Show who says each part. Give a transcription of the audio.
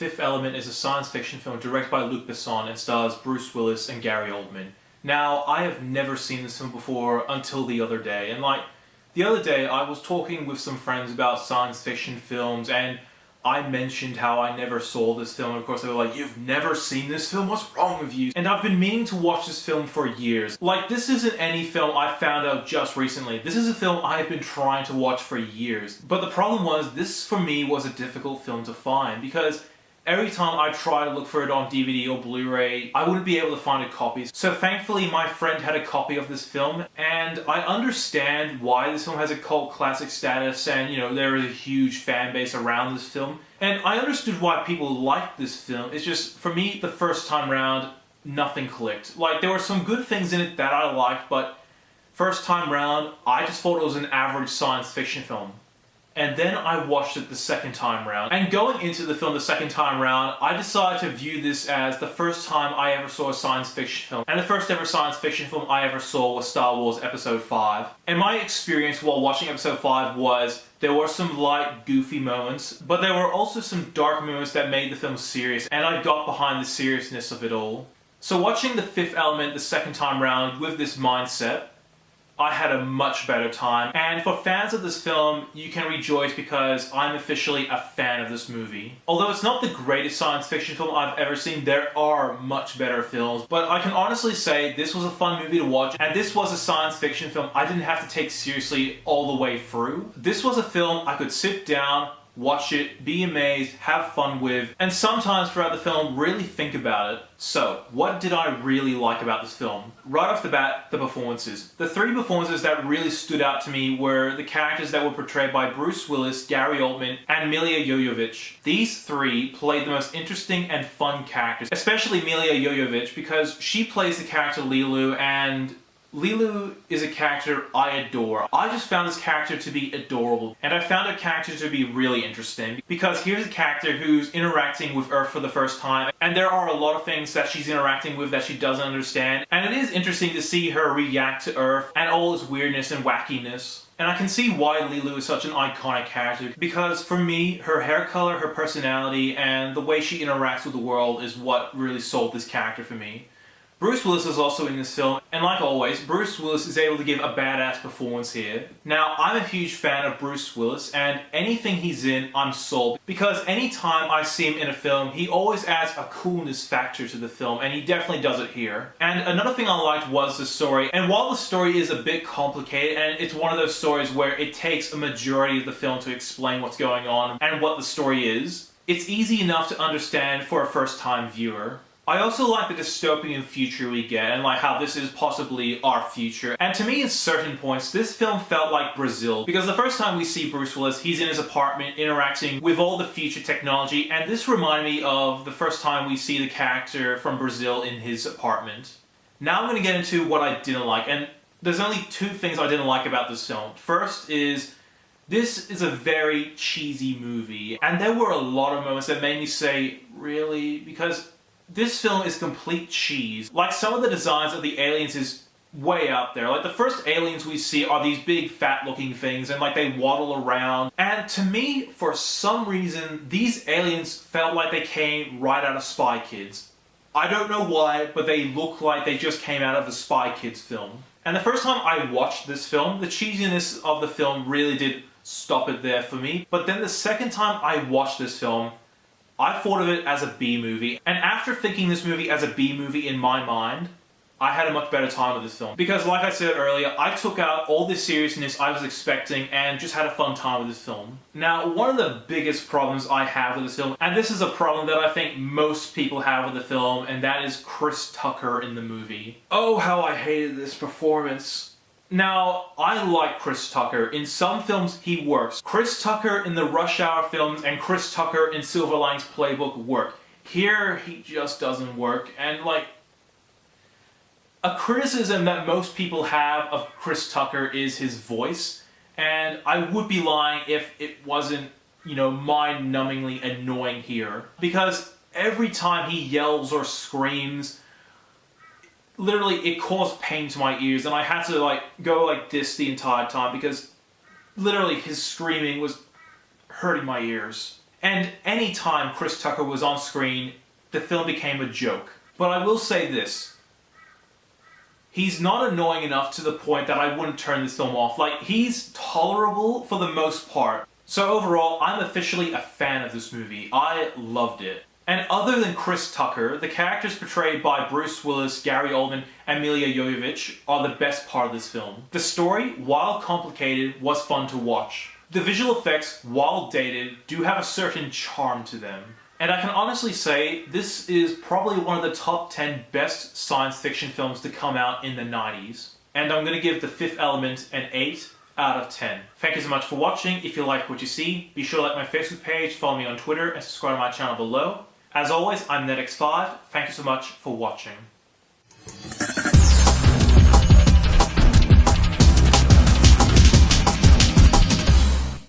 Speaker 1: Fifth Element is a science fiction film directed by Besson and stars Bruce Willis and Gary Oldman. Now, I have never seen this film before until the other day, and the other day I was talking with some friends about science fiction films, and I mentioned how I never saw this film, and of course they were like, "You've never seen this film? What's wrong with you?" And I've been meaning to watch this film for years. This isn't any film I found out just recently. This is a film I've been trying to watch for years. But the problem was, this for me was a difficult film to find, because every time I try to look for it on DVD or Blu-ray, I wouldn't be able to find a copy. So thankfully my friend had a copy of this film, and I understand why this film has a cult classic status, and there is a huge fan base around this film. And I understood why people liked this film. It's just, for me, the first time round, nothing clicked. There were some good things in it that I liked, but first time round, I just thought it was an average science fiction film. And then I watched it the second time round. And going into the film the second time round, I decided to view this as the first time I ever saw a science fiction film. And the first ever science fiction film I ever saw was Star Wars Episode 5. And my experience while watching Episode 5 was, there were some light, goofy moments, but there were also some dark moments that made the film serious, and I got behind the seriousness of it all. So watching The Fifth Element the second time round with this mindset, I had a much better time. And for fans of this film, you can rejoice because I'm officially a fan of this movie. Although it's not the greatest science fiction film I've ever seen, there are much better films. But I can honestly say this was a fun movie to watch, and this was a science fiction film I didn't have to take seriously all the way through. This was a film I could sit down, watch it, be amazed, have fun with, and sometimes throughout the film really think about it. So, what did I really like about this film? Right off the bat, the performances. The three performances that really stood out to me were the characters that were portrayed by Bruce Willis, Gary Oldman, and Milla Jovovich. These three played the most interesting and fun characters, especially Milla Jovovich, because she plays the character Lilu, and Lilu is a character I adore. I just found this character to be adorable, and I found her character to be really interesting, because here's a character who's interacting with Earth for the first time, and there are a lot of things that she's interacting with that she doesn't understand, and it is interesting to see her react to Earth and all its weirdness and wackiness. And I can see why Lilu is such an iconic character, because for me, her hair color, her personality, and the way she interacts with the world is what really sold this character for me. Bruce Willis is also in this film, and like always, Bruce Willis is able to give a badass performance here. Now, I'm a huge fan of Bruce Willis, and anything he's in, I'm sold. Because anytime I see him in a film, he always adds a coolness factor to the film, and he definitely does it here. And another thing I liked was the story, and while the story is a bit complicated, and it's one of those stories where it takes a majority of the film to explain what's going on and what the story is, it's easy enough to understand for a first-time viewer. I also like the dystopian future we get, and how this is possibly our future. And to me, at certain points, this film felt like Brazil. Because the first time we see Bruce Willis, he's in his apartment interacting with all the future technology, and this reminded me of the first time we see the character from Brazil in his apartment. Now I'm going to get into what I didn't like, and there's only two things I didn't like about this film. First is, this is a very cheesy movie, and there were a lot of moments that made me say, really? Because this film is complete cheese. Some of the designs of the aliens is way out there. The first aliens we see are these big fat looking things, and they waddle around. And to me, for some reason, these aliens felt like they came right out of Spy Kids. I don't know why, but they look like they just came out of a Spy Kids film. And the first time I watched this film, the cheesiness of the film really did stop it there for me. But then the second time I watched this film, I thought of it as a B-movie, and after thinking this movie as a B-movie in my mind, I had a much better time with this film. Because like I said earlier, I took out all the seriousness I was expecting and just had a fun time with this film. Now, one of the biggest problems I have with this film, and this is a problem that I think most people have with the film, and that is Chris Tucker in the movie. Oh, how I hated this performance. Now, I like Chris Tucker. In some films, he works. Chris Tucker in the Rush Hour films and Chris Tucker in Silver Linings Playbook work. Here, he just doesn't work. And a criticism that most people have of Chris Tucker is his voice. And I would be lying if it wasn't, mind-numbingly annoying here. Because every time he yells or screams, literally, it caused pain to my ears, and I had to go like this the entire time because literally his screaming was hurting my ears. And any time Chris Tucker was on screen, the film became a joke. But I will say this. He's not annoying enough to the point that I wouldn't turn this film off. Like, he's tolerable for the most part. So overall, I'm officially a fan of this movie. I loved it. And other than Chris Tucker, the characters portrayed by Bruce Willis, Gary Oldman, and Milla Jovovich are the best part of this film. The story, while complicated, was fun to watch. The visual effects, while dated, do have a certain charm to them. And I can honestly say, this is probably one of the top 10 best science fiction films to come out in the 90s. And I'm going to give The Fifth Element an 8 out of 10. Thank you so much for watching. If you like what you see, be sure to like my Facebook page, follow me on Twitter, and subscribe to my channel below. As always, I'm NETX5. Thank you so much for watching.